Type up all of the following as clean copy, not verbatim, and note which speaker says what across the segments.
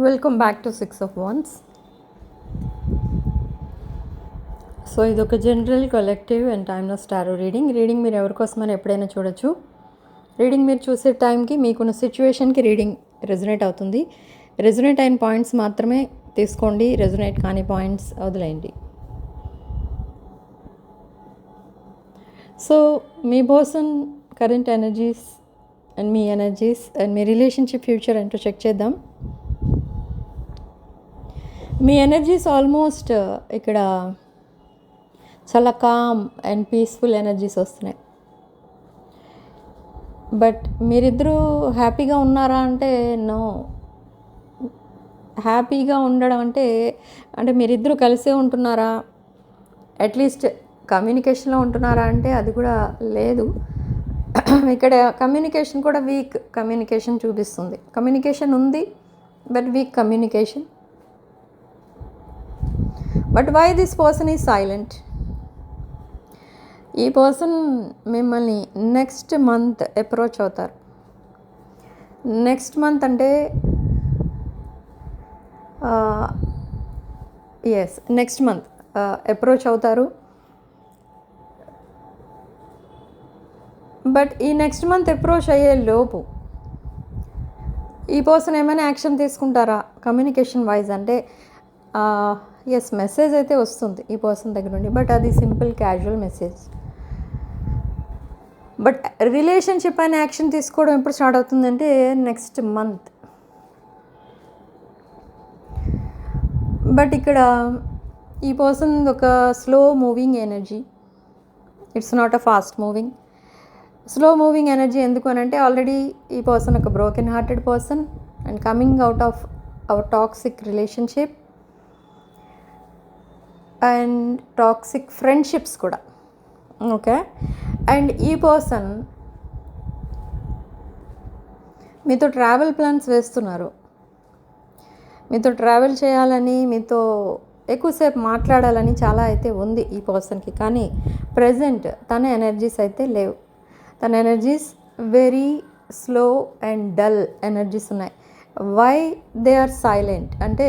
Speaker 1: Welcome back to 6 of Wands. So ఇది ఒక general collective and timeless tarot reading మీరు ఎవరికోసమని ఎప్పుడైనా చూడొచ్చు. రీడింగ్ మీరు చూసే టైంకి మీకున్న సిచ్యువేషన్కి రీడింగ్ రెజొనేట్ అవుతుంది. రెజొనేట్ అయిన పాయింట్స్ మాత్రమే తీసుకోండి, రెజొనేట్ కాని పాయింట్స్ వదిలేయండి. So me person current energies and me energies and me relationship future ఏంటో చెక్ చేద్దాం. మీ ఎనర్జీస్ ఆల్మోస్ట్ ఇక్కడ చాలా కామ్ అండ్ పీస్ఫుల్ ఎనర్జీస్ వస్తున్నాయి. బట్ మీరిద్దరూ హ్యాపీగా ఉన్నారా అంటే నో. హ్యాపీగా ఉండడం అంటే మీరిద్దరూ కలిసే ఉంటున్నారా, అట్లీస్ట్ కమ్యూనికేషన్లో ఉంటున్నారా అంటే అది కూడా లేదు. ఇక్కడ కమ్యూనికేషన్ కూడా వీక్ కమ్యూనికేషన్ చూపిస్తుంది. కమ్యూనికేషన్ ఉంది but weak communication. But why this person is silent? ఈ పర్సన్ మిమ్మల్ని నెక్స్ట్ మంత్ అప్రోచ్ అవుతారు. నెక్స్ట్ మంత్ అంటే నెక్స్ట్ మంత్ అప్రోచ్ అవుతారు. బట్ ఈ నెక్స్ట్ మంత్ అప్రోచ్ అయ్యే లోపు ఈ పర్సన్ ఏమైనా యాక్షన్ తీసుకుంటారా కమ్యూనికేషన్ వైజ్ అంటే? మెసేజ్ అయితే వస్తుంది ఈ పర్సన్ దగ్గర నుండి, బట్ అది simple casual message. But relationship అయిన యాక్షన్ తీసుకోవడం ఎప్పుడు స్టార్ట్ అవుతుందంటే నెక్స్ట్ మంత్. బట్ ఇక్కడ ఈ పర్సన్ ఒక slow moving energy, it's not a fast moving. Slow moving energy ఎందుకు అని అంటే ఆల్రెడీ ఈ పర్సన్ ఒక broken hearted person and coming out of our toxic relationship and toxic friendships కూడా. ఓకే, అండ్ ఈ పర్సన్ మీతో ట్రావెల్ ప్లాన్స్ వేస్తున్నారు. మీతో ట్రావెల్ చేయాలని, మీతో ఎక్కువసేపు మాట్లాడాలని చాలా అయితే ఉంది ఈ పర్సన్కి. కానీ ప్రజెంట్ తన ఎనర్జీస్ అయితే లేవు. తన energies very slow and dull energies ఉన్నాయి. వై దే ఆర్ సైలెంట్ అంటే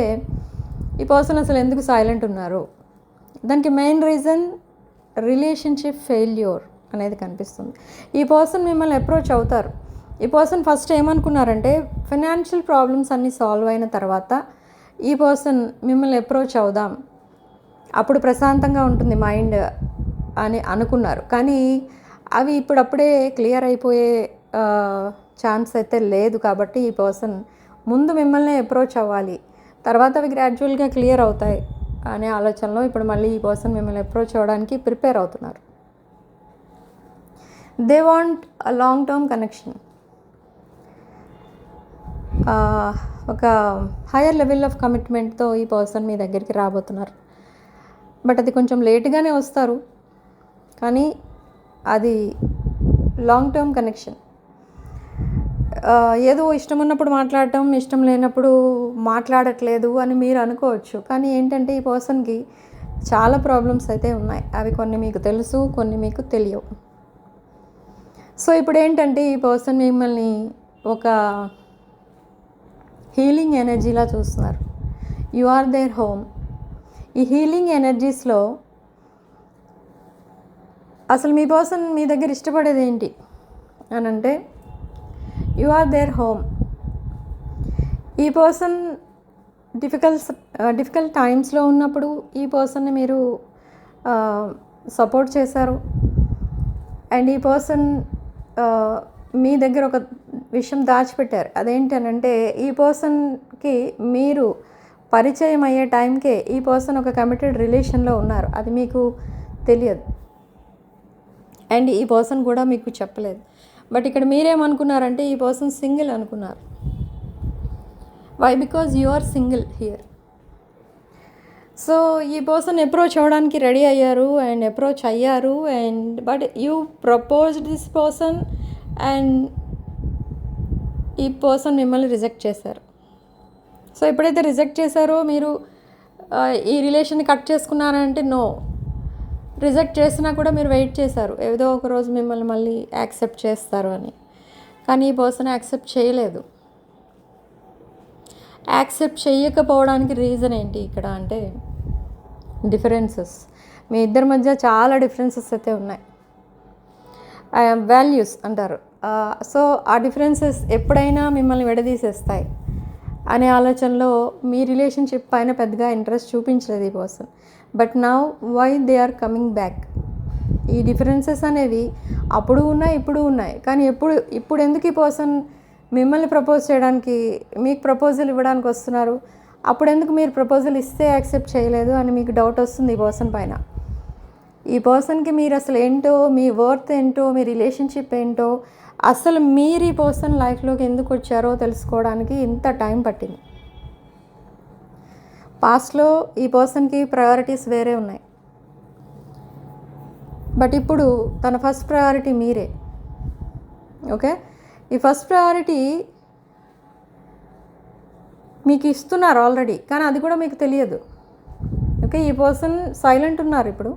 Speaker 1: ఈ పర్సన్ అసలు ఎందుకు సైలెంట్ ఉన్నారు? దానికి మెయిన్ రీజన్ రిలేషన్షిప్ ఫెయిల్యూర్ అనేది కనిపిస్తుంది. ఈ పర్సన్ మిమ్మల్ని అప్రోచ్ అవుతారు. ఈ పర్సన్ ఫస్ట్ ఏమనుకున్నారంటే ఫైనాన్షియల్ ప్రాబ్లమ్స్ అన్నీ సాల్వ్ అయిన తర్వాత ఈ పర్సన్ మిమ్మల్ని అప్రోచ్ అవుదాం, అప్పుడు ప్రశాంతంగా ఉంటుంది మైండ్ అని అనుకున్నారు. కానీ అవి ఇప్పుడప్పుడే క్లియర్ అయిపోయే ఛాన్స్ అయితే లేదు. కాబట్టి ఈ పర్సన్ ముందు మిమ్మల్ని అప్రోచ్ అవ్వాలి, తర్వాత అవి గ్రాడ్యువల్గా క్లియర్ అవుతాయి అనే ఆలోచనలో ఇప్పుడు మళ్ళీ ఈ పర్సన్ మిమ్మల్ని అప్రోచ్ అవ్వడానికి ప్రిపేర్ అవుతున్నారు. They want a long term connection, ఒక హయ్యర్ లెవెల్ ఆఫ్ కమిట్మెంట్తో ఈ పర్సన్ మీ దగ్గరికి రాబోతున్నారు. బట్ అది కొంచెం లేట్గానే వస్తారు, కానీ అది లాంగ్ టర్మ్ కనెక్షన్. ఏదో ఇష్టం ఉన్నప్పుడు మాట్లాడటం, ఇష్టం లేనప్పుడు మాట్లాడట్లేదు అని మీరు అనుకోవచ్చు. కానీ ఏంటంటే ఈ పర్సన్కి చాలా ప్రాబ్లమ్స్ అయితే ఉన్నాయి. అవి కొన్ని మీకు తెలుసు, కొన్ని మీకు తెలియవు. సో ఇప్పుడు ఏంటంటే ఈ పర్సన్ మిమ్మల్ని ఒక హీలింగ్ ఎనర్జీలా చూస్తున్నారు. You are their home. ఈ హీలింగ్ ఎనర్జీస్లో అసలు మీ పర్సన్ మీ దగ్గర ఇష్టపడేది ఏంటి అని అంటే యు ఆర్ దేర్ హోమ్. ఈ పర్సన్ డిఫికల్ట్ టైమ్స్లో ఉన్నప్పుడు ఈ పర్సన్ని మీరు సపోర్ట్ చేశారు. అండ్ ఈ పర్సన్ మీ దగ్గర ఒక విషయం దాచిపెట్టారు. అదేంటి అని అంటే ఈ పర్సన్కి మీరు పరిచయం అయ్యే టైంకే ఈ పర్సన్ ఒక కమిటెడ్ రిలేషన్లో ఉన్నారు. అది మీకు తెలియదు అండ్ ఈ పర్సన్ కూడా మీకు చెప్పలేదు. బట్ ఇక్కడ మీరేమనుకున్నారంటే ఈ పర్సన్ సింగిల్ అనుకున్నారు. Why? Because you are single here. So ఈ పర్సన్ అప్రోచ్ అవ్వడానికి రెడీ అయ్యారు అండ్ అప్రోచ్ అయ్యారు and but you proposed this person and ఈ పర్సన్ మిమ్మల్ని రిజెక్ట్ చేశారు. సో ఎప్పుడైతే రిజెక్ట్ చేశారో మీరు ఈ రిలేషన్ని కట్ చేసుకున్నారంటే నో. రిజెక్ట్ చేసినా కూడా మీరు వెయిట్ చేశారు, ఏదో ఒక రోజు మిమ్మల్ని మళ్ళీ యాక్సెప్ట్ చేస్తారు అని. కానీ ఈ పర్సన్ యాక్సెప్ట్ చేయలేదు. యాక్సెప్ట్ చేయకపోవడానికి రీజన్ ఏంటి ఇక్కడ అంటే డిఫరెన్సెస్. మీ ఇద్దరి మధ్య చాలా డిఫరెన్సెస్ అయితే ఉన్నాయి. వాల్యూస్ అంటారు. సో ఆ డిఫరెన్సెస్ ఎప్పుడైనా మిమ్మల్ని విడదీసేస్తాయి అనే ఆలోచనలో మీ రిలేషన్షిప్ పైన పెద్దగా ఇంట్రెస్ట్ చూపించలేదు ఈ person. But now why they are coming back. ఈ డిఫరెన్సెస్ అనేవి అప్పుడు ఉన్నాయి, ఇప్పుడు ఉన్నాయి. కానీ ఇప్పుడు ఎందుకు ఈ పర్సన్ మిమ్మల్ని ప్రపోజ్ చేయడానికి, మీకు ప్రపోజల్ ఇవ్వడానికి వస్తున్నారు? అప్పుడు ఎందుకు మీరు ప్రపోజల్ ఇస్తే యాక్సెప్ట్ చేయలేదు అని మీకు డౌట్ వస్తుంది ఈ పర్సన్ పైన. ఈ పర్సన్కి మీరు అసలు ఏంటో, మీ వర్త్ ఏంటో, మీ రిలేషన్షిప్ ఏంటో, అసలు మీరు ఈ పర్సన్ లైఫ్లోకి ఎందుకు వచ్చారో తెలుసుకోవడానికి ఇంత టైం పట్టింది. పాస్ట్లో ఈ పర్సన్కి ప్రయారిటీస్ వేరే ఉన్నాయి. బట్ ఇప్పుడు తన ఫస్ట్ ప్రయారిటీ మీరే. ఓకే, ఈ ఫస్ట్ ప్రయారిటీ మీకు ఇస్తున్నారు ఆల్రెడీ, కానీ అది కూడా మీకు తెలియదు. ఓకే, ఈ పర్సన్ సైలెంట్ ఉన్నారు. ఇప్పుడు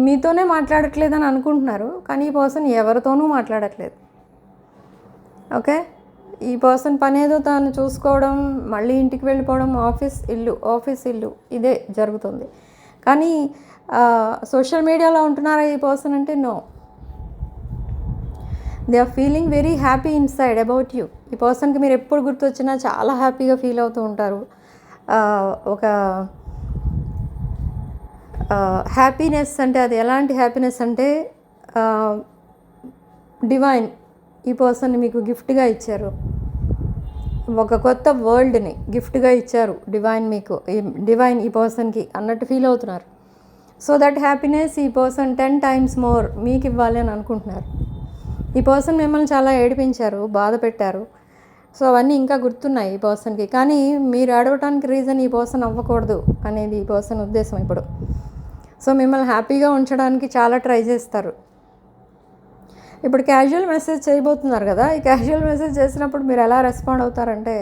Speaker 1: మీతోనే మాట్లాడట్లేదని అనుకుంటున్నారు, కానీ ఈ పర్సన్ ఎవరితోనూ మాట్లాడట్లేదు. ఓకే, ఈ పర్సన్ పని ఏదో తాను చూసుకోవడం, మళ్ళీ ఇంటికి వెళ్ళిపోవడం, ఆఫీస్ ఇల్లు ఇదే జరుగుతుంది. కానీ సోషల్ మీడియాలో ఉంటున్నారా ఈ పర్సన్ అంటే no. They are feeling very happy inside about you. ఈ పర్సన్కి మీరు ఎప్పుడు గుర్తొచ్చినా చాలా హ్యాపీగా ఫీల్ అవుతూ ఉంటారు. ఒక హ్యాపీనెస్ అంటే అది ఎలాంటి హ్యాపీనెస్ అంటే డివైన్ ఈ పర్సన్ని మీకు గిఫ్ట్గా ఇచ్చారు. ఒక కొత్త వరల్డ్ని గిఫ్ట్గా ఇచ్చారు డివైన్ మీకు. డివైన్ ఈ పర్సన్కి అన్నట్టు ఫీల్ అవుతున్నారు. సో దట్ హ్యాపీనెస్ ఈ పర్సన్ 10 times మోర్ మీకు ఇవ్వాలి అని అనుకుంటున్నారు. ఈ పర్సన్ మిమ్మల్ని చాలా ఏడిపించారు, బాధ పెట్టారు. సో అవన్నీ ఇంకా గుర్తున్నాయి ఈ పర్సన్కి. కానీ మీరు ఏడవటానికి రీజన్ ఈ పర్సన్ అవ్వకూడదు అనేది ఈ పర్సన్ ఉద్దేశం ఇప్పుడు. సో మిమ్మల్ని హ్యాపీగా ఉంచడానికి చాలా ట్రై చేస్తారు. ఇప్పుడు క్యాజువల్ మెసేజ్ చేయబోతున్నారు కదా, ఈ క్యాజువల్ మెసేజ్ చేసినప్పుడు మీరు ఎలా రెస్పాండ్ అవుతారంటే,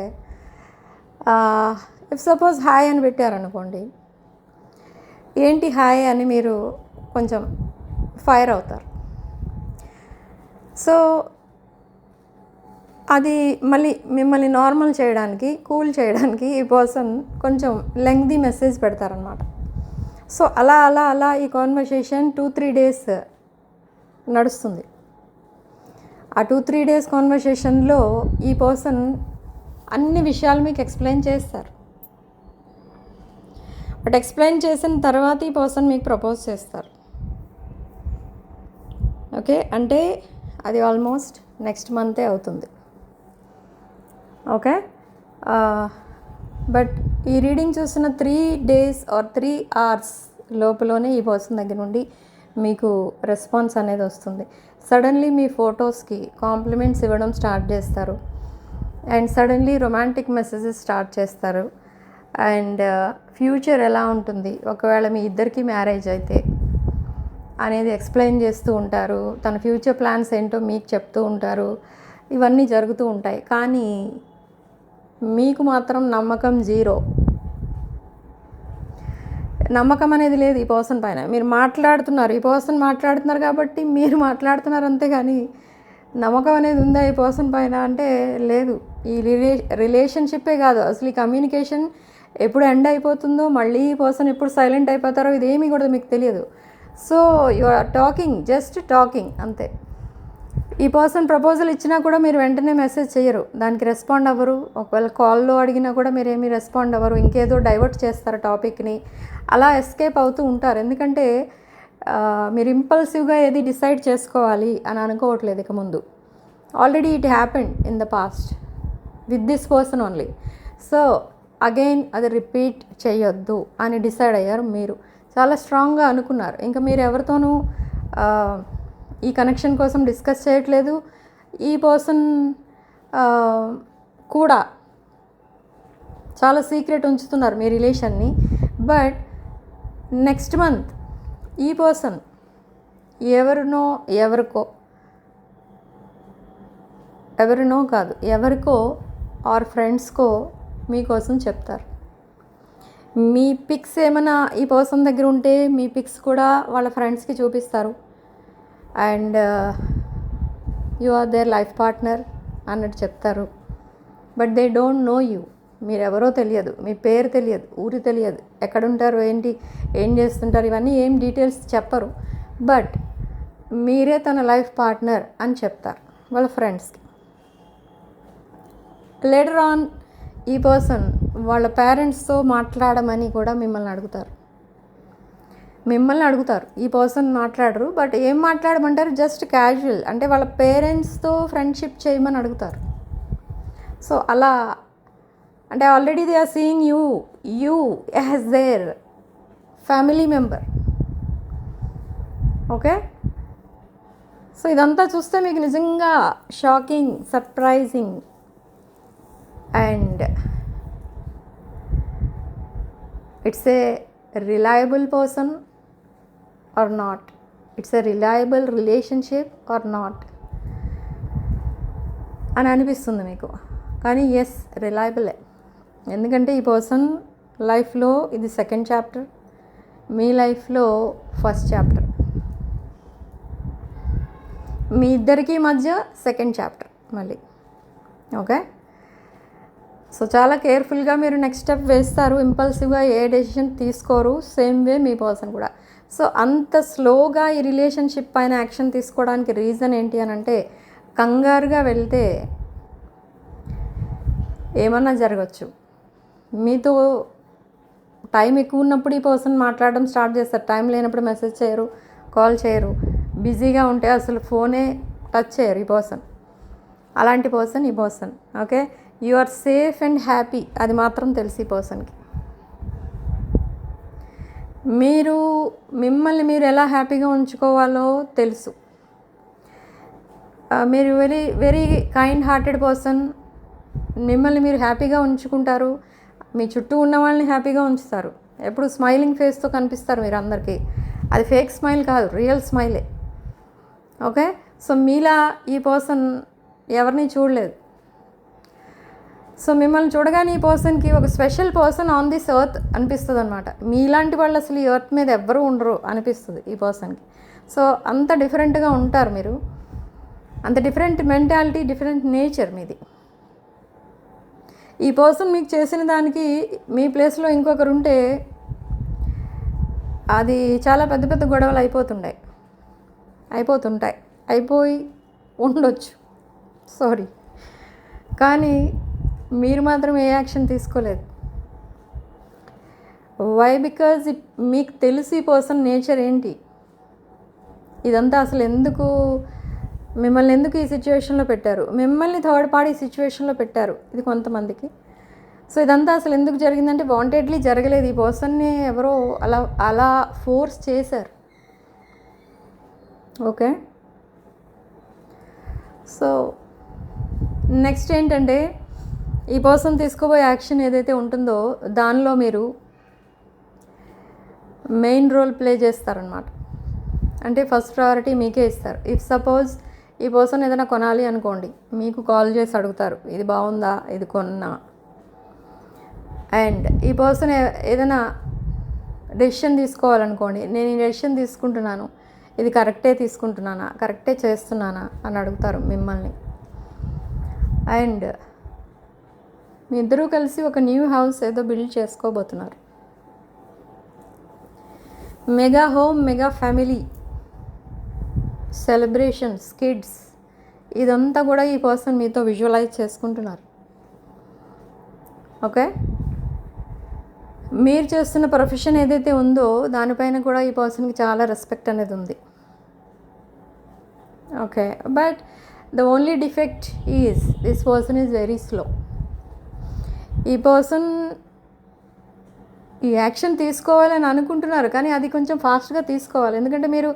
Speaker 1: ఇఫ్ సపోజ్ హాయ్ అని పెట్టారనుకోండి, ఏంటి హాయ్ అని మీరు కొంచెం ఫైర్ అవుతారు. సో అది మళ్ళీ మిమ్మల్ని నార్మల్ చేయడానికి, కూల్ చేయడానికి ఈ పర్సన్ కొంచెం లెంగ్దీ మెసేజ్ పెడతారనమాట. సో అలా అలా అలా ఈ కాన్వర్సేషన్ 2-3 days నడుస్తుంది. ఆ 2-3 days కాన్వర్సేషన్లో ఈ పర్సన్ అన్ని విషయాలు మీకు ఎక్స్ప్లెయిన్ చేస్తారు. బట్ ఎక్స్ప్లెయిన్ చేసిన తర్వాత ఈ పర్సన్ మీకు ప్రపోజ్ చేస్తారు. ఓకే, అంటే అది ఆల్మోస్ట్ నెక్స్ట్ మంతే అవుతుంది. ఓకే, బట్ ఈ రీడింగ్ చూసిన 3 days or 3 hours లోపలనే ఈ పర్సన్ దగ్గర నుండి మీకు రెస్పాన్స్ అనేది వస్తుంది. సడన్లీ మీ ఫొటోస్కి కాంప్లిమెంట్స్ ఇవ్వడం స్టార్ట్ చేస్తారు. And suddenly romantic messages start చేస్తారు. అండ్ ఫ్యూచర్ ఎలా ఉంటుంది ఒకవేళ మీ ఇద్దరికి మ్యారేజ్ అయితే అనేది ఎక్స్ప్లెయిన్ చేస్తూ ఉంటారు. తన ఫ్యూచర్ ప్లాన్స్ ఏంటో మీకు చెప్తూ ఉంటారు. ఇవన్నీ జరుగుతూ ఉంటాయి. కానీ మీకు మాత్రం నమ్మకం జీరో. నమ్మకం అనేది లేదు ఈ పర్సన్ పైన. మీరు మాట్లాడుతున్నారు, ఈ పర్సన్ మాట్లాడుతున్నారు కాబట్టి మీరు మాట్లాడుతున్నారు, అంతేగాని నమ్మకం అనేది ఉందా ఈ పర్సన్ పైన అంటే లేదు. ఈ రిలేషన్షిప్పే కాదు, అసలు ఈ కమ్యూనికేషన్ ఎప్పుడు ఎండ్ అయిపోతుందో, మళ్ళీ ఈ పర్సన్ ఎప్పుడు సైలెంట్ అయిపోతారో ఇదేమీ కూడా మీకు తెలియదు. So you are talking, just talking అంతే. ఈ పర్సన్ ప్రపోజల్ ఇచ్చినా కూడా మీరు వెంటనే మెసేజ్ చేయరు, దానికి రెస్పాండ్ అవ్వరు. ఒకవేళ కాల్లో అడిగినా కూడా మీరు ఏమీ రెస్పాండ్ అవ్వరు, ఇంకేదో డైవర్ట్ చేస్తారు టాపిక్ని. అలా ఎస్కేప్ అవుతూ ఉంటారు. ఎందుకంటే మీరు ఇంపల్సివ్గా ఏది డిసైడ్ చేసుకోవాలి అని అనుకోవట్లేదు ఇక ముందు. Already it happened in the past with this person only. So again అది రిపీట్ చేయొద్దు అని డిసైడ్ అయ్యారు. మీరు చాలా స్ట్రాంగ్గా అనుకున్నారు. ఇంకా మీరు ఎవరితోనూ ఈ కనెక్షన్ కోసం డిస్కస్ చేయట్లేదు. ఈ పర్సన్ కూడా చాలా సీక్రెట్ ఉంచుతున్నారు మీ రిలేషన్ని. బట్ నెక్స్ట్ మంత్ ఈ పర్సన్ ఎవరికో ఆర్ ఫ్రెండ్స్కో మీకోసం చెప్తారు. మీ పిక్స్ ఏమైనా ఈ పర్సన్ దగ్గర ఉంటే మీ పిక్స్ కూడా వాళ్ళ ఫ్రెండ్స్కి చూపిస్తారు. And you are their life partner అన్నట్టు చెప్తారు. But they don't know you. మీరెవరో తెలియదు, మీ పేరు తెలియదు, ఊరి తెలియదు, ఎక్కడుంటారు, ఏంటి, ఏం చేస్తుంటారు, ఇవన్నీ ఏం డీటెయిల్స్ చెప్పరు. బట్ మీరే తన లైఫ్ పార్ట్నర్ అని చెప్తారు వాళ్ళ ఫ్రెండ్స్కి. లేటర్ ఆన్ ఈ పర్సన్ వాళ్ళ పేరెంట్స్తో మాట్లాడమని కూడా మిమ్మల్ని అడుగుతారు. ఈ పర్సన్ మాట్లాడరు, బట్ ఏం మాట్లాడమంటారు, జస్ట్ క్యాజువల్, అంటే వాళ్ళ పేరెంట్స్తో ఫ్రెండ్షిప్ చేయమని అడుగుతారు. సో అలా అంటే already they are seeing you as their family member. Okay, so ఇదంతా చూస్తే మీకు నిజంగా shocking, surprising and it's a reliable person or not, it's a reliable relationship or not అని అనిపిస్తుంది మీకు. కానీ ఎస్, రిలయబులే. ఎందుకంటే ఈ పర్సన్ లైఫ్లో ఇది సెకండ్ చాప్టర్, మీ లైఫ్లో ఫస్ట్ చాప్టర్, మీ ఇద్దరికీ మధ్య సెకండ్ చాప్టర్ మళ్ళీ. ఓకే, సో చాలా కేర్ఫుల్గా మీరు నెక్స్ట్ స్టెప్ వేస్తారు. ఇంపల్సివ్గా ఏ డెసిషన్ తీసుకోరు. సేమ్ వే మీ పర్సన్ కూడా. సో అంత స్లోగా ఈ రిలేషన్షిప్ పైన యాక్షన్ తీసుకోవడానికి రీజన్ ఏంటి అని అంటే, కంగారుగా వెళ్తే ఏమన్నా జరగచ్చు. మీతో టైం ఎక్కువ ఉన్నప్పుడు ఈ పర్సన్ మాట్లాడడం స్టార్ట్ చేస్తారు. టైం లేనప్పుడు మెసేజ్ చేయరు, కాల్ చేయరు, బిజీగా ఉంటే అసలు ఫోనే టచ్ చేయరు ఈ పర్సన్. అలాంటి పర్సన్ ఈ person. Okay, you are safe and happy, అది మాత్రం తెలుసు ఈ పర్సన్కి. మిమ్మల్ని మీరు ఎలా హ్యాపీగా ఉంచుకోవాలో తెలుసు. మీరు very very kind hearted person. మిమ్మల్ని మీరు హ్యాపీగా ఉంచుకుంటారు, మీ చుట్టూ ఉన్న వాళ్ళని హ్యాపీగా ఉంచుతారు. ఎప్పుడు స్మైలింగ్ ఫేస్తో కనిపిస్తారు మీరు అందరికీ. అది ఫేక్ స్మైల్ కాదు, రియల్ స్మైలే. ఓకే, సో మీలా ఈ పర్సన్ ఎవరిని చూడలేదు. సో మిమ్మల్ని చూడగానే ఈ పర్సన్కి ఒక special person on this earth అనిపిస్తుంది అనమాట. మీలాంటి వాళ్ళు అసలు ఈ ఎర్త్ మీద ఎవ్వరూ ఉండరు అనిపిస్తుంది ఈ పర్సన్కి. సో అంత డిఫరెంట్గా ఉంటారు మీరు, అంత డిఫరెంట్ మెంటాలిటీ, డిఫరెంట్ నేచర్ మీది. ఈ పర్సన్ మీకు చేసిన దానికి మీ ప్లేస్లో ఇంకొకరు ఉంటే అది చాలా పెద్ద పెద్ద గొడవలు అయిపోయి ఉండొచ్చు, సారీ. కానీ మీరు మాత్రం ఏ యాక్షన్ తీసుకోలేదు. వై? బికాజ్ మీకు తెలిసి ఈ పర్సన్ నేచర్ ఏంటి, ఇదంతా అసలు మిమ్మల్ని ఎందుకు ఈ సిచ్యువేషన్లో పెట్టారు, మిమ్మల్ని థర్డ్ పార్టీ సిచ్యువేషన్లో పెట్టారు ఇది కొంతమందికి. సో ఇదంతా అసలు ఎందుకు జరిగిందంటే వాంటెడ్లీ జరగలేదు. ఈ పర్సన్ని ఎవరో అలా ఫోర్స్ చేశారు. ఓకే, సో నెక్స్ట్ ఏంటంటే, ఈ పర్సన్ తీసుకోబోయే యాక్షన్ ఏదైతే ఉంటుందో దానిలో మీరు మెయిన్ రోల్ ప్లే చేస్తారనమాట. అంటే ఫస్ట్ ప్రయారిటీ మీకే ఇస్తారు. ఇఫ్ సపోజ్ ఈ పర్సన్ ఏదైనా కొనాలి అనుకోండి, మీకు కాల్ చేసి అడుగుతారు, ఇది బాగుందా, ఇది కొన్నా. అండ్ ఈ పర్సన్ ఏదైనా డెసిషన్ తీసుకోవాలనుకోండి, నేను ఈ డెసిషన్ తీసుకుంటున్నాను, ఇది కరెక్టే చేస్తున్నానా అని అడుగుతారు మిమ్మల్ని. అండ్ మీ ఇద్దరూ కలిసి ఒక న్యూ హౌస్ ఏదో బిల్డ్ చేసుకోబోతున్నారు. Mega home, mega family, celebrations, kids, ఇదంతా కూడా ఈ పర్సన్ మీతో విజువలైజ్ చేసుకుంటున్నారు. ఓకే, మీరు చేస్తున్న ప్రొఫెషన్ ఏదైతే ఉందో దానిపైన కూడా ఈ పర్సన్కి చాలా రెస్పెక్ట్ అనేది ఉంది. Okay, but the only defect is this person is very slow. ఈ పర్సన్ ఈ యాక్షన్ తీసుకోవాలని అనుకుంటున్నారు, కానీ అది కొంచెం ఫాస్ట్గా తీసుకోవాలి. ఎందుకంటే మీరు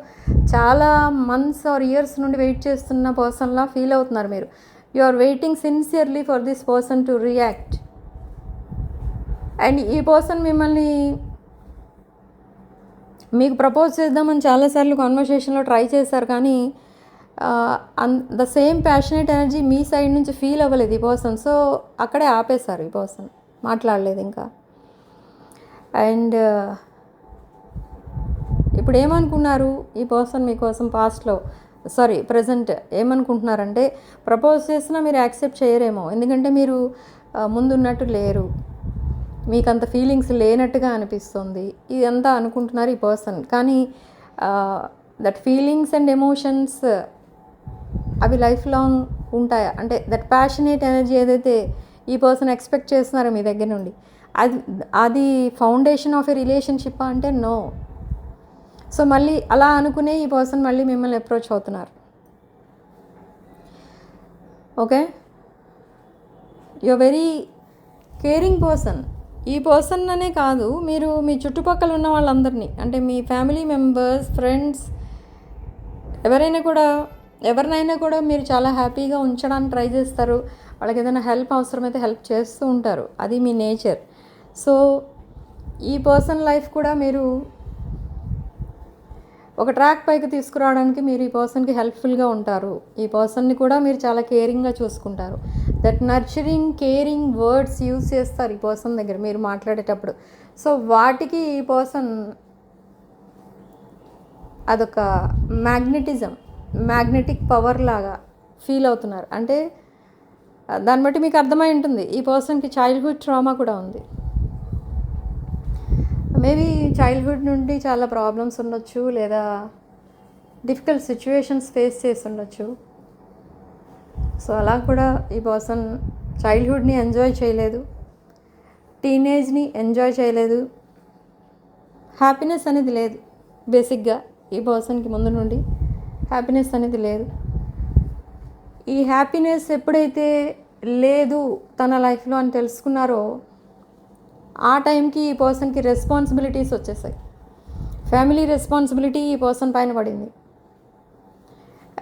Speaker 1: చాలా మంత్స్ ఆర్ ఇయర్స్ నుండి వెయిట్ చేస్తున్న పర్సన్లా ఫీల్ అవుతున్నారు మీరు. You are waiting sincerely for this person to react. And ఈ పర్సన్ మీకు ప్రపోజ్ చేద్దామని చాలాసార్లు కాన్వర్సేషన్లో ట్రై చేశారు, కానీ ద సేమ్ ప్యాషనేట్ ఎనర్జీ మీ సైడ్ నుంచి ఫీల్ అవ్వలేదు ఈ పర్సన్. సో అక్కడే ఆపేశారు, ఈ పర్సన్ మాట్లాడలేదు ఇంకా. అండ్ ఇప్పుడు ఏమనుకున్నారు ఈ పర్సన్ మీకోసం ప్రజెంట్ ఏమనుకుంటున్నారంటే, ప్రపోజ్ చేసినా మీరు యాక్సెప్ట్ చేయరేమో. ఎందుకంటే మీరు ముందున్నట్టు లేరు, మీకు అంత ఫీలింగ్స్ లేనట్టుగా అనిపిస్తుంది, ఇదంతా అనుకుంటున్నారు ఈ పర్సన్. కానీ దట్ ఫీలింగ్స్ అండ్ ఎమోషన్స్ అవి లైఫ్ లాంగ్ ఉంటాయా అంటే దట్ ప్యాషనేట్ ఎనర్జీ ఏదైతే ఈ పర్సన్ ఎక్స్పెక్ట్ చేస్తున్నారో మీ దగ్గర నుండి, అది ఫౌండేషన్ ఆఫ్ ఎ రిలేషన్షిప్ అంటే నో. సో మళ్ళీ అలా అనుకునే ఈ పర్సన్ మళ్ళీ మిమ్మల్ని అప్రోచ్ అవుతున్నారు. Okay, you are very caring person. ఈ పర్సన్ అనే కాదు, మీరు మీ చుట్టుపక్కల ఉన్న వాళ్ళందరినీ అంటే మీ ఫ్యామిలీ మెంబర్స్, ఫ్రెండ్స్, ఎవరినైనా కూడా మీరు చాలా హ్యాపీగా ఉంచడానికి ట్రై చేస్తారు. వాళ్ళకి ఏదైనా హెల్ప్ అవసరమైతే హెల్ప్ చేస్తూ ఉంటారు, అది మీ నేచర్. సో ఈ పర్సన్ లైఫ్ కూడా మీరు ఒక ట్రాక్ పైకి తీసుకురావడానికి మీరు ఈ పర్సన్కి హెల్ప్ఫుల్గా ఉంటారు. ఈ పర్సన్ని కూడా మీరు చాలా కేరింగ్గా చూసుకుంటారు. That nurturing, caring words use చేస్తారు ఈ పర్సన్ దగ్గర మీరు మాట్లాడేటప్పుడు. సో వాటికి ఈ పర్సన్ అదొక మ్యాగ్నెటిక్ పవర్ లాగా ఫీల్ అవుతున్నారు. అంటే దాన్ని బట్టి మీకు అర్థమై ఉంటుంది ఈ పర్సన్కి చైల్డ్హుడ్ ట్రామా కూడా ఉంది. మేబీ చైల్డ్హుడ్ నుండి చాలా ప్రాబ్లమ్స్ ఉండొచ్చు, లేదా డిఫికల్ట్ సిచ్యువేషన్స్ ఫేస్ చేసి ఉండొచ్చు. సో అలా కూడా ఈ పర్సన్ చైల్డ్హుడ్ని ఎంజాయ్ చేయలేదు, టీనేజ్ని ఎంజాయ్ చేయలేదు, హ్యాపీనెస్ అనేది లేదు. బేసిక్గా ఈ పర్సన్కి ముందు నుండి హ్యాపీనెస్ అనేది లేదు. ఈ హ్యాపీనెస్ ఎప్పుడైతే లేదు తన లైఫ్లో అని తెలుసుకున్నారో ఆ టైంకి ఈ పర్సన్కి రెస్పాన్సిబిలిటీస్ వచ్చేసాయి. ఫ్యామిలీ రెస్పాన్సిబిలిటీ ఈ పర్సన్ పైన పడింది.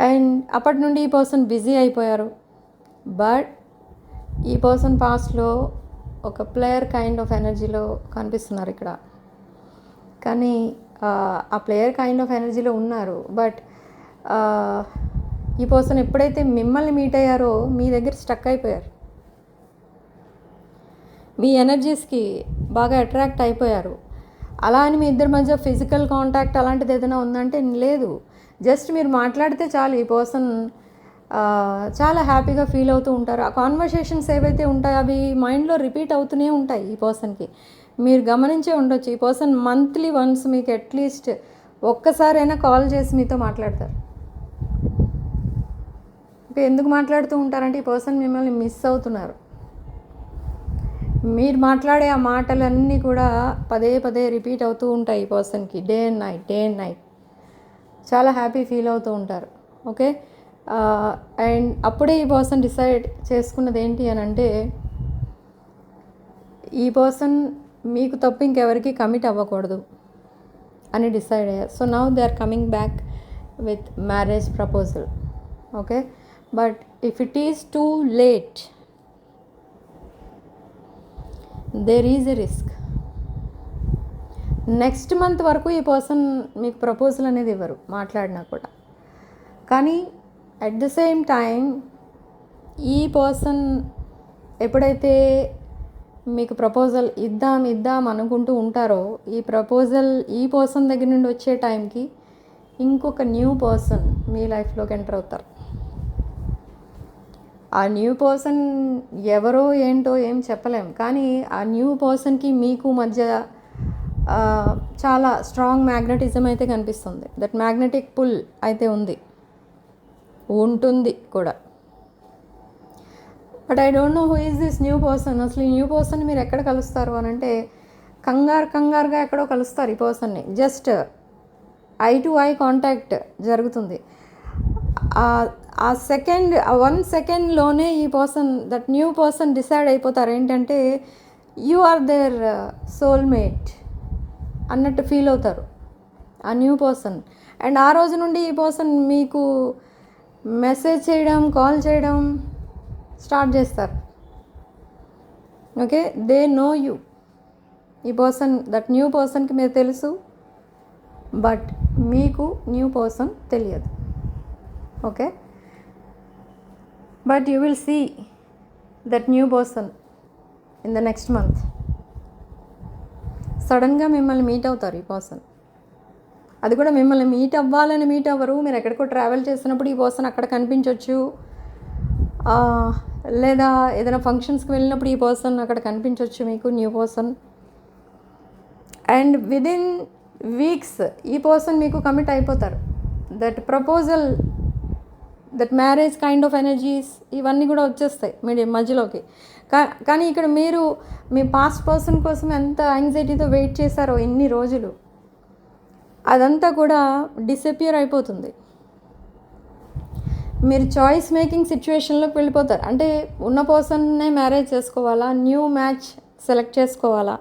Speaker 1: అండ్ అప్పటి నుండి ఈ పర్సన్ బిజీ అయిపోయారు. బట్ ఈ పర్సన్ పాస్ట్లో ఒక ప్లేయర్ కైండ్ ఆఫ్ ఎనర్జీలో కనిపిస్తున్నారు ఇక్కడ. కానీ ఆ ప్లేయర్ కైండ్ ఆఫ్ ఎనర్జీలో ఉన్నారు. బట్ ఈ పర్సన్ ఎప్పుడైతే మిమ్మల్ని మీట్ అయ్యారో మీ దగ్గర స్టక్ అయిపోయారు, మీ ఎనర్జీస్కి బాగా అట్రాక్ట్ అయిపోయారు. అలా అని మీ ఇద్దరి మధ్య ఫిజికల్ కాంటాక్ట్ అలాంటిది ఏదైనా ఉందంటే లేదు. జస్ట్ మీరు మాట్లాడితే చాలు ఈ పర్సన్ చాలా హ్యాపీగా ఫీల్ అవుతూ ఉంటారు. ఆ కాన్వర్సేషన్స్ ఏవైతే ఉంటాయో అవి మైండ్లో రిపీట్ అవుతూనే ఉంటాయి ఈ పర్సన్కి. మీరు గమనించే ఉండొచ్చు ఈ పర్సన్ మంత్లీ వన్స్ మీకు అట్లీస్ట్ ఒక్కసారైనా కాల్ చేసి మీతో మాట్లాడతారు. ఎందుకు మాట్లాడుతూ ఉంటారంటే ఈ పర్సన్ మిమ్మల్ని మిస్ అవుతున్నారు. మీరు మాట్లాడే ఆ మాటలన్నీ కూడా పదే పదే రిపీట్ అవుతూ ఉంటాయి ఈ పర్సన్కి, డే అండ్ నైట్. చాలా హ్యాపీ ఫీల్ అవుతూ ఉంటారు. ఓకే, అండ్ అప్పుడే ఈ పర్సన్ డిసైడ్ చేసుకున్నది ఏంటి అని అంటే ఈ పర్సన్ మీకు తప్ప ఇంకెవరికి కమిట్ అవ్వకూడదు అని డిసైడ్ అయ్యారు. So now they are coming back with marriage proposal. Okay, but if it is too late there is a risk. Next month వరకు ఈ పర్సన్ మీకు ప్రపోజల్ అనేది ఇవ్వరు మాట్లాడినా కూడా. కానీ అట్ ద సేమ్ టైం ఈ పర్సన్ ఎప్పుడైతే మీకు ప్రపోజల్ ఇద్దాం అనుకుంటూ ఉంటారో ఈ ప్రపోజల్ ఈ పర్సన్ దగ్గర నుండి వచ్చే టైంకి ఇంకొక న్యూ పర్సన్ మీ లైఫ్లోకి ఎంటర్ అవుతారు. ఆ న్యూ పర్సన్ ఎవరో ఏంటో ఏం చెప్పలేం, కానీ ఆ న్యూ పర్సన్కి మీకు మధ్య చాలా స్ట్రాంగ్ మ్యాగ్నెటిజం అయితే కనిపిస్తుంది. దట్ మ్యాగ్నెటిక్ పుల్ అయితే ఉంటుంది కూడా. But I don't know who is this new person. అసలు ఈ న్యూ పర్సన్ మీరు ఎక్కడ కలుస్తారు అని అంటే కంగారుగా ఎక్కడో కలుస్తారు ఈ పర్సన్ని. Just I to eye contact జరుగుతుంది. ఆ 1 సెకండ్లోనే ఈ person that new person decide అయిపోతారు ఏంటంటే యు ఆర్ దేర్ సోల్మేట్ అన్నట్టు ఫీల్ అవుతారు ఆ న్యూ పర్సన్. అండ్ ఆ రోజు నుండి ఈ పర్సన్ మీకు మెసేజ్ చేయడం, కాల్ చేయడం స్టార్ట్ చేస్తారు. Okay, they know you. ఈ పర్సన్ దట్ న్యూ పర్సన్కి మీరు తెలుసు, బట్ మీకు న్యూ పర్సన్ తెలియదు. ఓకే, but you will see that new person in the next month. సడన్గా మిమ్మల్ని మీట్ అవుతారు ఈ పర్సన్. అది కూడా మిమ్మల్ని మీట్ అవ్వాలని మీట్ అవ్వరు. మీరు ఎక్కడికో ట్రావెల్ చేసినప్పుడు ఈ పర్సన్ అక్కడ కనిపించవచ్చు. లేదా ఏదైనా ఫంక్షన్స్కి వెళ్ళినప్పుడు ఈ పర్సన్ అక్కడ కనిపించవచ్చు మీకు, new person. And within weeks ఈ పర్సన్ మీకు కమిట్ అయిపోతారు. That proposal, that marriage kind of energies ఇవన్నీ కూడా వచ్చేస్తాయి మీ మధ్యలోకి. కానీ ఇక్కడ మీరు మీ పాస్ట్ పర్సన్ కోసం ఎంత యాంగ్జైటీతో వెయిట్ చేశారో ఇన్ని రోజులు, అదంతా కూడా డిసపియర్ అయిపోతుంది. మీరు చాయిస్ మేకింగ్ సిచ్యువేషన్లోకి వెళ్ళిపోతారు. అంటే ఉన్న పర్సన్నే మ్యారేజ్ చేసుకోవాలా, న్యూ మ్యాచ్ సెలెక్ట్ చేసుకోవాలా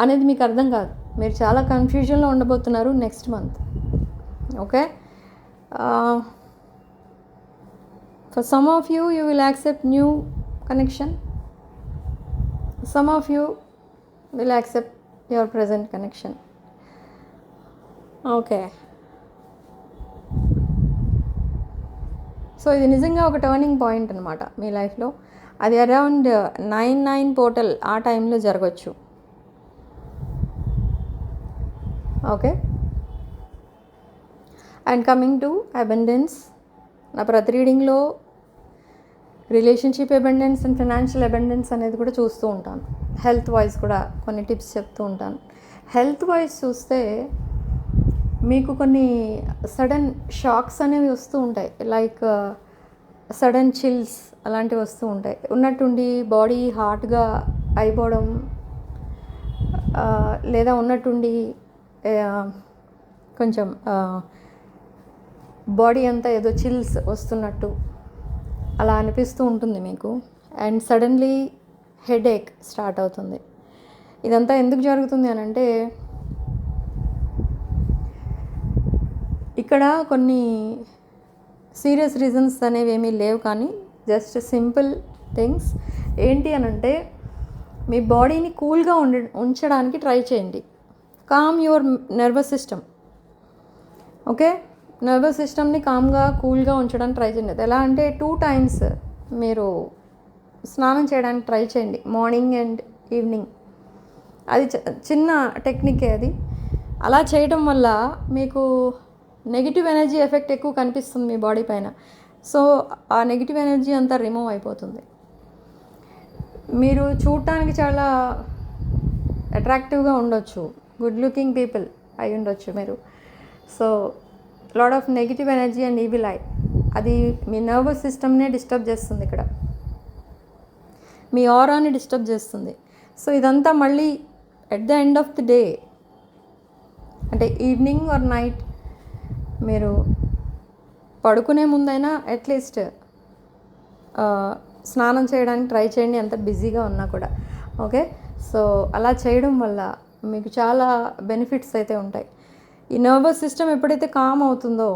Speaker 1: అనేది మీకు అర్థం కాదు. మీరు చాలా కన్ఫ్యూజన్లో ఉండబోతున్నారు next month. Okay, for some of you will accept new connection, some of you will accept your present connection. Okay, so ఇది నిజంగా ఒక టర్నింగ్ పాయింట్ అనమాట మీ లైఫ్లో. అది అరౌండ్ 9/9 పోర్టల్ ఆ టైంలో జరగచ్చు. Okay, and coming to abundance, నా ప్రతి రీడింగ్లో relationship abundance and financial abundance అనేది కూడా చూస్తూ ఉంటాను. హెల్త్ వైజ్ కూడా కొన్ని టిప్స్ చెప్తూ ఉంటాను. హెల్త్ వైజ్ చూస్తే మీకు కొన్ని సడన్ షాక్స్ అనేవి వస్తూ ఉంటాయి. లైక్ సడన్ చిల్స్ అలాంటివి వస్తూ ఉంటాయి. ఉన్నట్టుండి బాడీ హాట్గా అయిపోవడం, లేదా ఉన్నట్టుండి కొంచెం బాడీ అంతా ఏదో చిల్స్ వస్తున్నట్టు అలా అనిపిస్తూ ఉంటుంది మీకు. అండ్ సడన్లీ హెడేక్ స్టార్ట్ అవుతుంది. ఇదంతా ఎందుకు జరుగుతుంది అని అంటే, ఇక్కడ కొన్ని సీరియస్ రీజన్స్ అనేవి ఏమీ లేవు, కానీ జస్ట్ సింపుల్ థింగ్స్. ఏంటి అని అంటే, మీ బాడీని కూల్గా ఉంచడానికి ట్రై చేయండి. Calm your nervous system. Okay, nervous సిస్టమ్ని కామ్గా కూల్గా ఉంచడానికి ట్రై చేయండి. ఎలా అంటే 2 times మీరు స్నానం చేయడానికి ట్రై చేయండి, మార్నింగ్ అండ్ ఈవినింగ్. అది చిన్న టెక్నికే అది. అలా చేయడం వల్ల మీకు నెగిటివ్ ఎనర్జీ ఎఫెక్ట్ ఎక్కువ కనిపిస్తుంది మీ బాడీ పైన. సో ఆ నెగిటివ్ ఎనర్జీ అంతా రిమూవ్ అయిపోతుంది. మీరు చూడటానికి చాలా అట్రాక్టివ్గా ఉండొచ్చు, గుడ్ లుకింగ్ పీపుల్ అయి ఉండొచ్చు మీరు. So lot of negative energy and evil eye, అది మీ నర్వస్ సిస్టమ్నే డిస్టర్బ్ చేస్తుంది, ఇక్కడ మీ ఆరాని డిస్టర్బ్ చేస్తుంది. సో ఇదంతా మళ్ళీ at the end of the day, అంటే ఈవినింగ్ ఆర్ నైట్, మీరు పడుకునే ముందైనా అట్లీస్ట్ స్నానం చేయడానికి ట్రై చేయండి, ఎంత బిజీగా ఉన్నా కూడా. ఓకే, సో అలా చేయడం వల్ల మీకు చాలా బెనిఫిట్స్ అయితే ఉంటాయి. ఈ నర్వస్ సిస్టమ్ ఎప్పుడైతే కామ్ అవుతుందో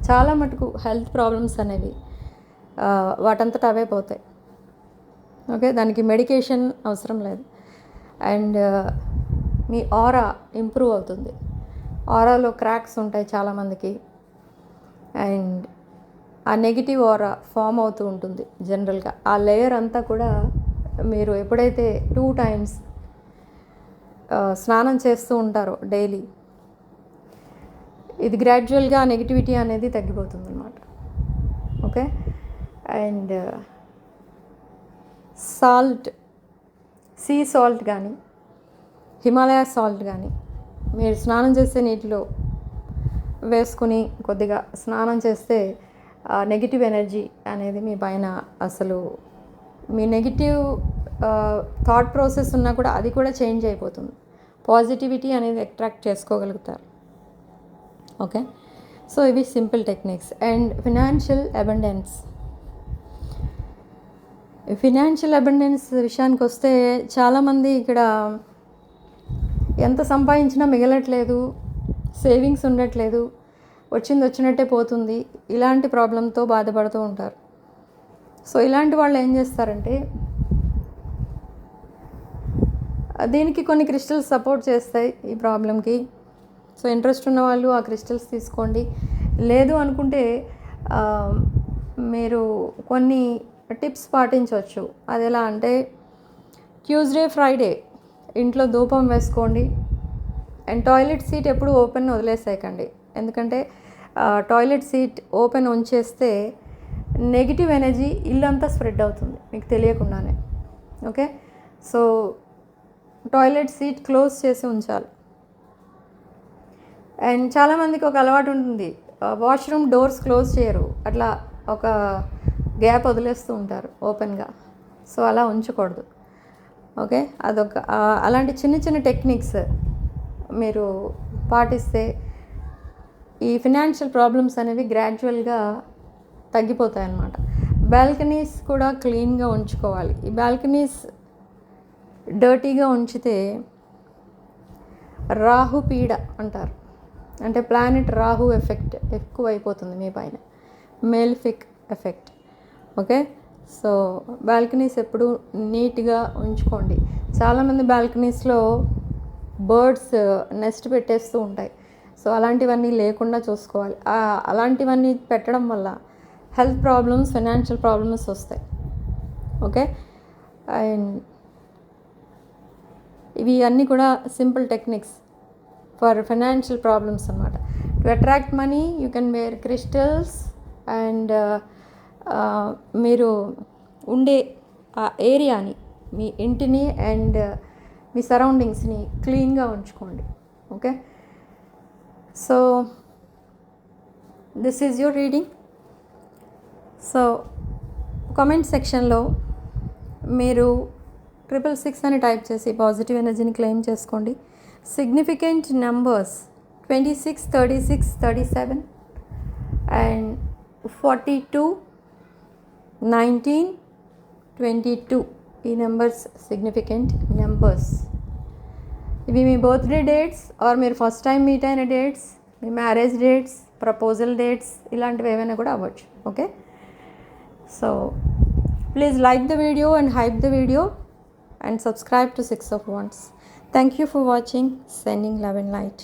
Speaker 1: చాలా మటుకు హెల్త్ ప్రాబ్లమ్స్ అనేవి వాటంతట అవే పోతాయి. ఓకే, దానికి మెడికేషన్ అవసరం లేదు. అండ్ మీ ఆరా ఇంప్రూవ్ అవుతుంది. ఆరాలో క్రాక్స్ ఉంటాయి చాలామందికి, అండ్ ఆ నెగిటివ్ ఆరా ఫామ్ అవుతూ ఉంటుంది జనరల్గా. ఆ లేయర్ అంతా కూడా మీరు ఎప్పుడైతే 2 times స్నానం చేస్తూ ఉంటారో డైలీ, ఇది గ్రాడ్యువల్గా నెగిటివిటీ అనేది తగ్గిపోతుంది అన్నమాట. Okay, and salt, sea salt కానీ హిమాలయ సాల్ట్ కానీ మీరు స్నానం చేసే నీటిలో వేసుకుని కొద్దిగా స్నానం చేస్తే నెగిటివ్ ఎనర్జీ అనేది మీ పైన, అసలు మీ నెగిటివ్ థాట్ ప్రాసెస్ ఉన్నా కూడా అది కూడా చేంజ్ అయిపోతుంది. పాజిటివిటీ అనేది అట్రాక్ట్ చేసుకోగలుగుతారు. ఓకే, సో ఇవి simple techniques. And financial abundance విషయానికి వస్తే, చాలామంది ఇక్కడ ఎంత సంపాదించినా మిగలట్లేదు, సేవింగ్స్ ఉండట్లేదు, వచ్చినట్టే పోతుంది, ఇలాంటి ప్రాబ్లంతో బాధపడుతూ ఉంటారు. సో ఇలాంటి వాళ్ళు ఏం చేస్తారంటే, దీనికి కొన్ని క్రిస్టల్స్ సపోర్ట్ చేస్తాయి ఈ ప్రాబ్లంకి. సో ఇంట్రెస్ట్ ఉన్న వాళ్ళు ఆ క్రిస్టల్స్ తీసుకోండి. లేదు అనుకుంటే మీరు కొన్ని టిప్స్ పాటించవచ్చు. అది ఎలా అంటే, ట్యూస్డే ఫ్రైడే ఇంట్లో ధూపం వేసుకోండి. అండ్ టాయిలెట్ సీట్ ఎప్పుడు ఓపెన్ వదిలేసేయకండి. ఎందుకంటే టాయిలెట్ సీట్ ఓపెన్ ఉంచేస్తే నెగిటివ్ ఎనర్జీ ఇల్లంతా స్ప్రెడ్ అవుతుంది మీకు తెలియకుండానే. Okay, so toilet seat close చేసి ఉంచాలి. అండ్ చాలామందికి ఒక అలవాటు ఉంటుంది, వాష్రూమ్ డోర్స్ క్లోజ్ చేయరు, అట్లా ఒక గ్యాప్ వదిలేస్తూ ఉంటారు ఓపెన్గా. సో అలా ఉంచకూడదు. ఓకే, అదొక అలాంటి చిన్న చిన్న టెక్నిక్స్ మీరు పాటిస్తే ఈ ఫినాన్షియల్ ప్రాబ్లమ్స్ అనేవి గ్రాడ్యువల్గా తగ్గిపోతాయి అన్నమాట. బాల్కనీస్ కూడా క్లీన్గా ఉంచుకోవాలి. ఈ బాల్కనీస్ డర్టీగా ఉంచితే రాహు పీడ అంటారు, అంటే ప్లానెట్ రాహు ఎఫెక్ట్ ఎక్కువ అయిపోతుంది మీ పైన, మేల్ఫిక్ ఎఫెక్ట్. ఓకే, సో బాల్కనీస్ ఎప్పుడు నీట్గా ఉంచుకోండి. చాలామంది బాల్కనీస్లో బర్డ్స్ నెస్ట్ పెట్టేస్తూ ఉంటాయి. సో అలాంటివన్నీ లేకుండా చూసుకోవాలి. అలాంటివన్నీ పెట్టడం వల్ల హెల్త్ ప్రాబ్లమ్స్, ఫైనాన్షియల్ ప్రాబ్లమ్స్ వస్తాయి. ఓకే, అండ్ ఇవి అన్నీ కూడా simple techniques for financial problems అన్నమాట. To attract money you can wear crystals and మీరు ఉండే ఆ ఏరియాని, మీ ఇంటిని అండ్ మీ సరౌండింగ్స్ని క్లీన్గా ఉంచుకోండి. Okay, so this is your reading. So comment సెక్షన్లో మీరు 666 అని టైప్ చేసి పాజిటివ్ ఎనర్జీని క్లెయిమ్ చేసుకోండి. సిగ్నిఫికెంట్ నెంబర్స్ 26, 36, 37 అండ్ 42, 19, 22 ఈ నెంబర్స్ సిగ్నిఫికెంట్ నెంబర్స్. ఇవి మీ బర్త్డే డేట్స్ ఆర్ మీరు ఫస్ట్ టైం మీట్ అయిన డేట్స్, మీ మ్యారేజ్ డేట్స్, ప్రపోజల్ డేట్స్, ఇలాంటివి ఏమైనా కూడా అవ్వచ్చు. Okay, so please like the video and hype the video and subscribe to 6 of Wands. Thank you for watching. Sending love and light.